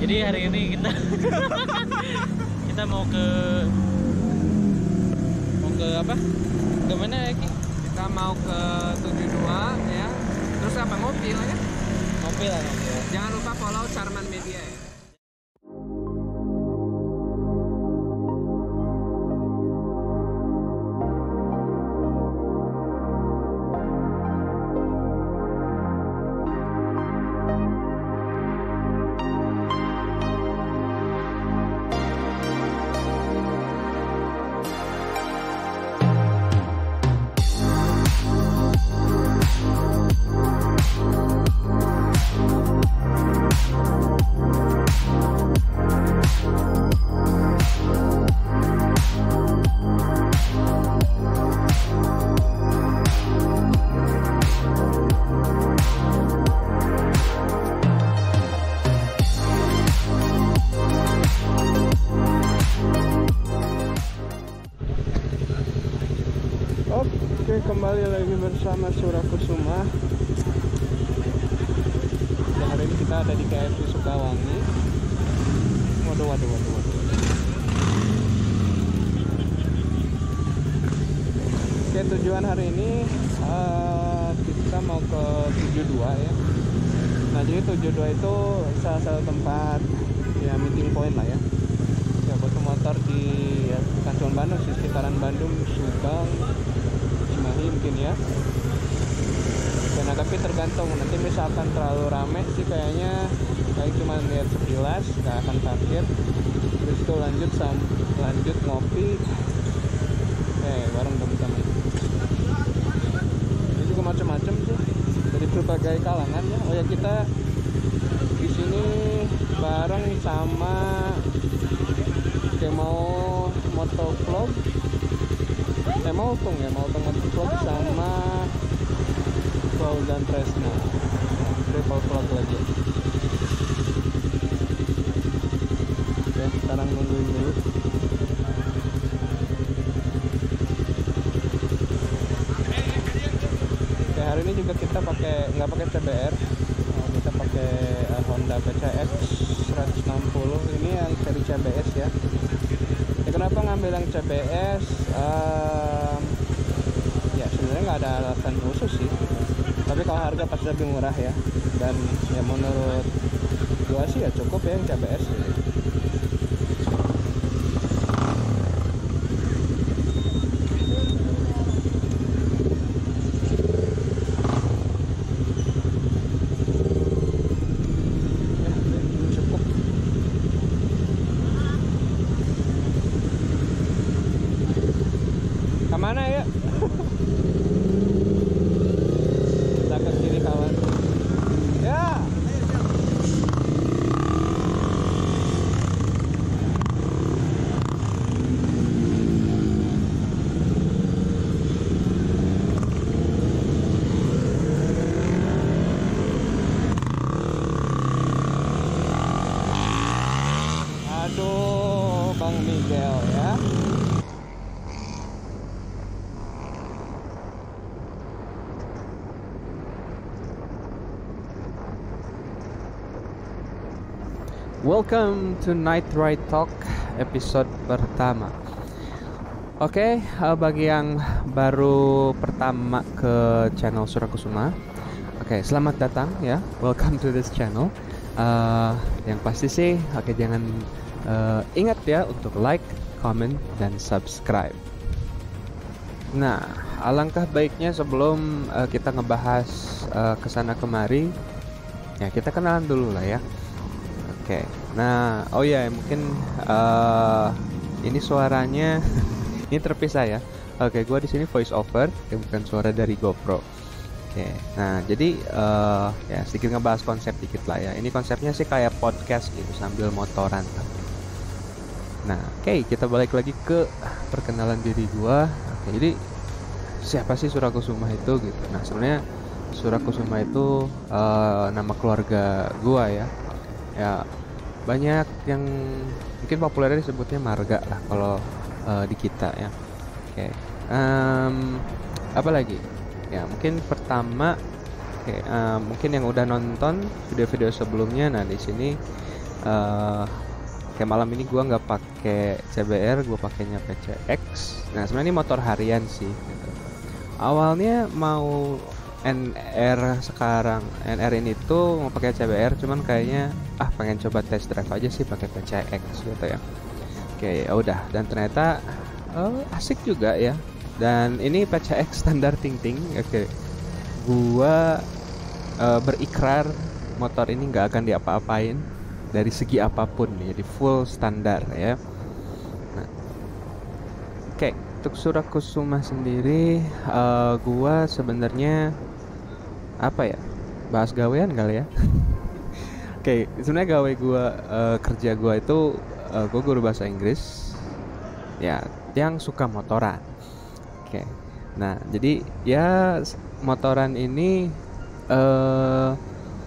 Jadi hari ini kita kita mau ke apa? Ke mana ya, Ki? Kita mau ke 72 ya. Terus apa, ngopi lah ya? Ngopi lah, ngopi. Jangan lupa follow Charman Media ya. Oke, kembali lagi bersama Surakusuma. Dan hari ini kita ada di KFC Sukawangi. Waduh. Oke, tujuan hari ini kita mau ke 72 ya. Nah, jadi 72 itu salah satu tempat ya, meeting point lah ya. Ya, buat motor di ya, bukan cuma Bandung sih, sekitaran Bandung, Subang, Cimahi mungkin ya. Nah, tapi tergantung, nanti misalkan terlalu rame sih kayaknya cuma lihat sekilas, nggak akan parkir. Terus itu lanjut ngopi, bareng teman-teman. Ini juga macam-macam sih, dari berbagai kalangan ya. Oh ya, kita di sini bareng sama kayak mau motovlog, mau tung motovlog sama Paul dan Tresna, triple vlog lagi. Oke, sekarang nungguin dulu. Oke, hari ini juga kita nggak pakai CBR, kita pakai Honda PCX 160. Ini yang seri CBS ya. Kenapa ngambil yang CBS? Ya sebenarnya nggak ada alasan khusus sih, tapi kalau harga pasti lebih murah ya. Dan ya menurut gua sih ya cukup ya yang CBS gitu. Kemana ya? Takut kiri kawan. Ya. Aduh, Bang Miguel ya. Welcome to Night Ride Talk episode pertama. Oke, bagi yang baru pertama ke channel Surakusuma, selamat datang ya. Welcome to this channel. Yang pasti sih, jangan ingat ya untuk like, comment, dan subscribe. Nah, alangkah baiknya sebelum kita ngebahas kesana kemari, ya kita kenalan dulu lah ya. Nah, mungkin ini suaranya ini terpisah ya. Gua di sini voice over, bukan suara dari GoPro. Nah jadi ya sedikit ngebahas konsep dikit lah ya. Ini konsepnya sih kayak podcast gitu sambil motoran. Nah, kita balik lagi ke perkenalan diri gua. Jadi siapa sih Surakusuma itu gitu? Nah, sebenarnya Surakusuma itu nama keluarga gua ya. Ya banyak yang mungkin populernya disebutnya marga lah kalau di kita ya. Apa lagi ya, mungkin pertama mungkin yang udah nonton video-video sebelumnya. Nah, di sini eh kayak malam ini gue nggak pakai CBR, gue pakainya PCX. Nah sebenarnya ini motor harian sih gitu. Awalnya mau NR ini tuh mau pakai CBR, cuman kayaknya pengen coba test drive aja sih pakai PCX gitu ya. Oke, ya udah, dan ternyata asik juga ya. Dan ini PCX standar ting-ting. Oke, gua berikrar motor ini nggak akan diapa-apain dari segi apapun nih, jadi full standar ya. Nah, oke, untuk Surakusuma sendiri, gua sebenarnya apa ya, bahas gawean kali ya. Oke, sebenarnya gawe gua, kerja gua itu, gua guru bahasa Inggris ya, yang suka motoran. Oke, nah jadi ya motoran ini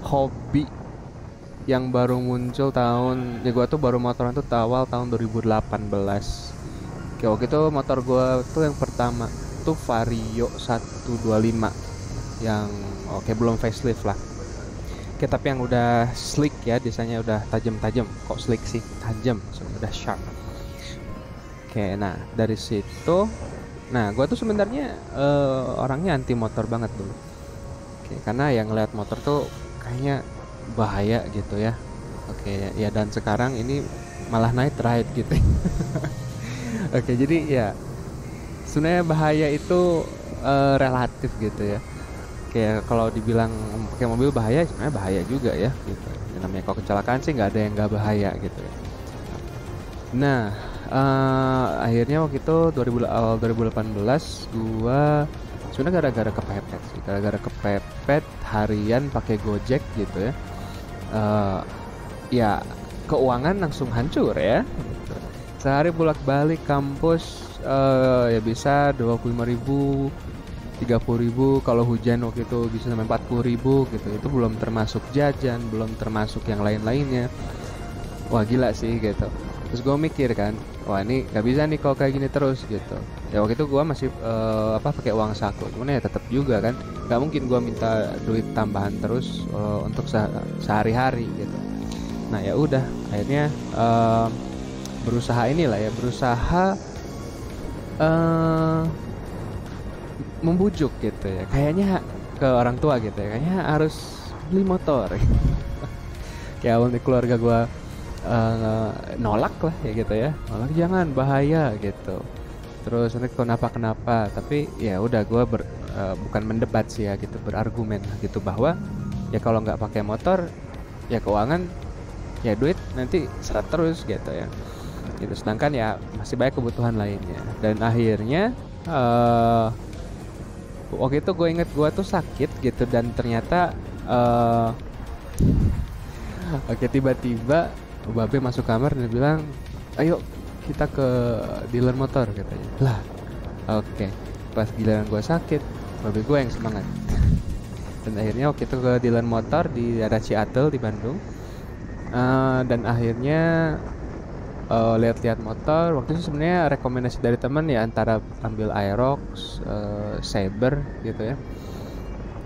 hobi yang baru muncul tahun, ya gua tuh baru motoran tuh awal tahun 2018. Oke, waktu itu motor gua tuh yang pertama tuh Vario 125 yang belum facelift lah. Oke, tapi yang udah slick ya, desainnya udah tajam-tajam. Kok slick sih? Tajam, udah sharp. Oke, nah dari situ, nah gue tuh sebenarnya orangnya anti motor banget dulu. Oke, karena yang ngeliat motor tuh kayaknya bahaya gitu ya. Oke, ya dan sekarang ini malah night ride gitu. Oke, jadi ya sebenarnya bahaya itu relatif gitu ya. Kayak kalau dibilang pakai mobil bahaya, sebenarnya bahaya juga ya gitu. Yang namanya kalau kecelakaan sih nggak ada yang nggak bahaya gitu ya. Nah, akhirnya waktu itu awal 2018 gua sebenarnya gara-gara kepepet sih, gara-gara kepepet harian pakai Gojek gitu ya. Ya keuangan langsung hancur ya. Gitu. Sehari bolak-balik kampus ya bisa 25.000, 30.000, kalau hujan waktu itu bisa sampai 40.000 gitu. Itu belum termasuk jajan, belum termasuk yang lain-lainnya. Wah gila sih gitu. Terus gue mikir kan, wah ini nggak bisa nih kalau kayak gini terus gitu. Ya waktu itu gue masih pakai uang saku, cuman ya tetap juga kan, nggak mungkin gue minta duit tambahan terus untuk sehari-hari gitu. Nah ya udah, akhirnya berusaha membujuk gitu ya, kayaknya ke orang tua gitu ya, kayaknya harus beli motor. Kayak awal nih keluarga gue nolak lah ya gitu ya, nolak, jangan, bahaya gitu. Terus nanti kenapa, tapi ya udah gue bukan mendebat sih ya gitu, berargumen gitu bahwa ya kalau nggak pakai motor ya keuangan ya duit nanti seret terus gitu ya gitu, sedangkan ya masih banyak kebutuhan lainnya. Dan akhirnya waktu itu gue inget gue tuh sakit gitu, dan ternyata tiba-tiba Babe masuk kamar dan bilang, ayo kita ke dealer motor katanya. Lah pas giliran gue sakit, Babe gue yang semangat. Dan akhirnya waktu itu ke dealer motor di daerah Ciatel di Bandung. Dan akhirnya lihat-lihat motor. Waktu itu sebenarnya rekomendasi dari teman ya antara ambil Aerox, Saber gitu ya.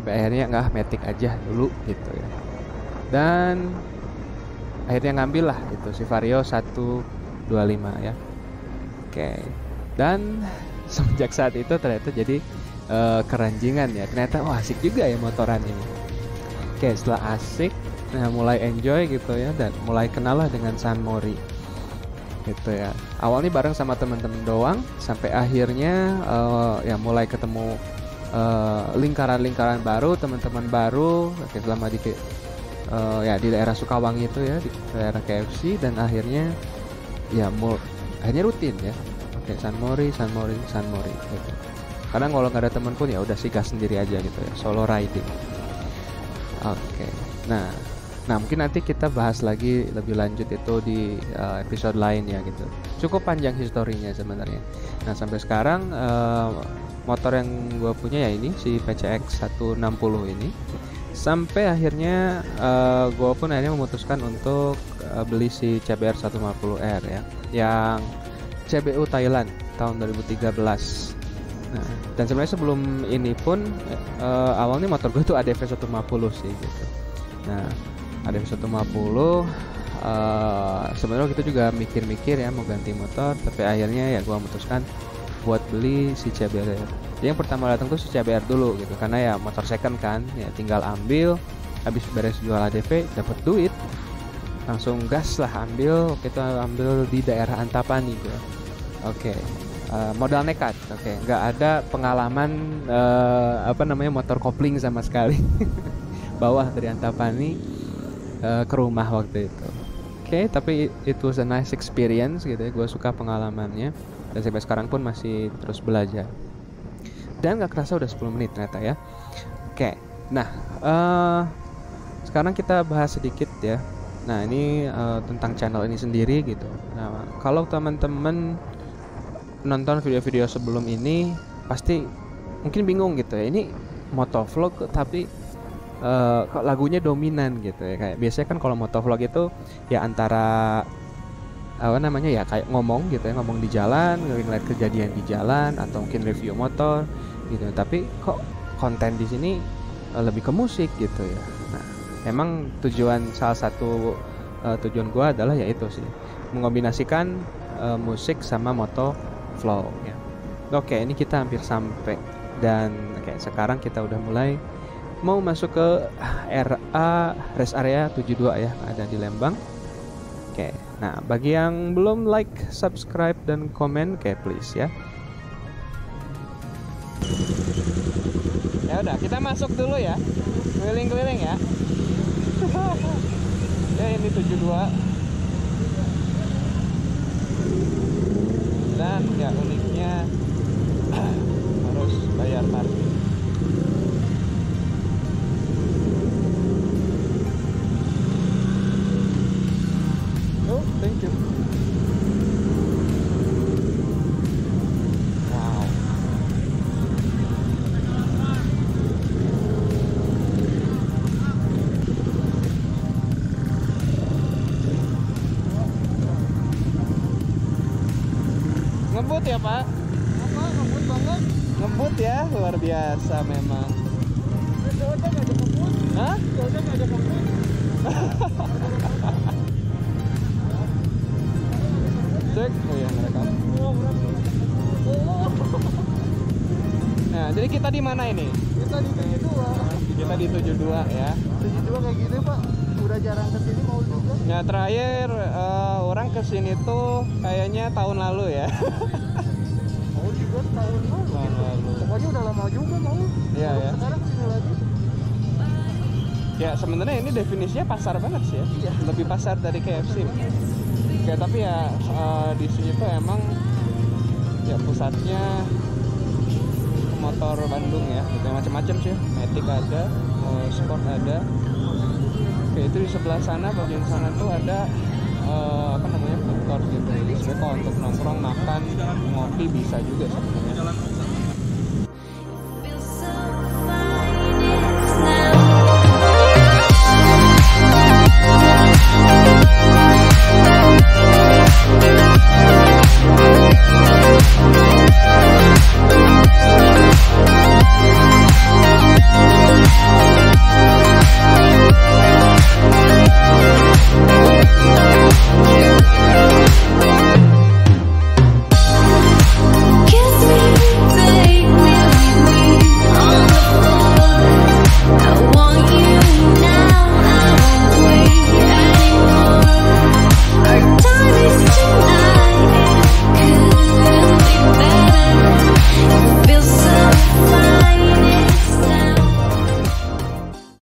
Sampai akhirnya Matic aja dulu gitu ya. Dan akhirnya ngambil lah itu si Vario 125 ya. Oke. Dan semenjak saat itu ternyata jadi keranjingan ya. Ternyata asik juga ya motoran ini. Oke, setelah asik, nah mulai enjoy gitu ya, dan mulai kenal lah dengan San Mori gitu ya. Awalnya bareng sama teman-teman doang, sampai akhirnya ya mulai ketemu lingkaran-lingkaran baru, teman-teman baru. Oke, selama di ya di daerah Sukawangi itu ya, di daerah KFC, dan akhirnya ya akhirnya rutin ya. Oke, San Mori gitu. Karena kalau nggak ada teman pun ya udah sih gas sendiri aja gitu ya, solo riding. Oke, nah mungkin nanti kita bahas lagi lebih lanjut itu di episode lain ya gitu. Cukup panjang historinya sebenarnya. Nah sampai sekarang motor yang gue punya ya ini si PCX 160 ini. Sampai akhirnya gue pun akhirnya memutuskan untuk beli si CBR 150R ya, yang CBU Thailand tahun 2013. Nah, dan sebenarnya sebelum ini pun awalnya motor gue tuh ADV 150 sih gitu. Nah, ADV 150 sebenarnya kita juga mikir-mikir ya mau ganti motor, tapi akhirnya ya gue memutuskan buat beli si CBR. Jadi yang pertama datang tuh si CBR dulu gitu, karena ya motor second kan, ya tinggal ambil, habis beres jual ADV dapat duit, langsung gas lah ambil. Kita ambil di daerah Antapani gue. Oke. Modal nekat. Oke, nggak ada pengalaman motor kopling sama sekali. Bawah dari Antapani ke rumah waktu itu. Oke, tapi it was a nice experience gitu ya. Gue suka pengalamannya dan sampai sekarang pun masih terus belajar. Dan nggak kerasa udah 10 menit ternyata ya. Oke, nah sekarang kita bahas sedikit ya. Nah ini tentang channel ini sendiri gitu. Nah kalau teman-teman nonton video-video sebelum ini pasti mungkin bingung gitu ya. Ini motovlog tapi kok lagunya dominan gitu ya. Kayak biasanya kan kalau motovlog itu ya antara kayak ngomong gitu ya, ngomong di jalan, ngeliat kejadian di jalan atau mungkin review motor gitu. Tapi kok konten di sini lebih ke musik gitu ya. Nah, emang salah satu tujuan gua adalah yaitu sih mengombinasikan musik sama motovlog ya. Oke, ini kita hampir sampai dan sekarang kita udah mulai mau masuk ke rest area 72 ya, ada di Lembang. Oke, nah bagi yang belum like, subscribe dan komen, please ya. Ya udah, kita masuk dulu ya, keliling-keliling ya. Ya ini 72 dan ya uniknya harus bayar parkir. Oh, thank you. Wow. Ngebut ya Pak? Apa? Ngebut banget. Ngebut ya, luar biasa memang. Jauhnya nggak ada ngebut. Hah? Jauhnya nggak ada ngebut. Cek, oh ya ngerekam. Nah, jadi kita di mana ini? Kita di 72. Kita di 72 ya. 72 kayak gini Pak. Udah jarang kesini mau juga. Nah, terakhir orang kesini tuh kayaknya tahun lalu ya. Mau juga tahun lalu. Tahun lalu. Pokoknya udah lama juga mau. Iya ya. Sekarang kesini lagi. Ya sebenarnya ini definisinya pasar banget sih ya. Iya. Lebih pasar dari KFC. Ya tapi ya di sini tuh emang ya pusatnya motor Bandung ya. Gitu, macam-macam sih. Matic ada, Sport ada. Oke, itu di sebelah sana, bagian sana tuh ada food court gitu. Sebenarnya kalau untuk nongkrong, makan, ngopi bisa juga sebenarnya.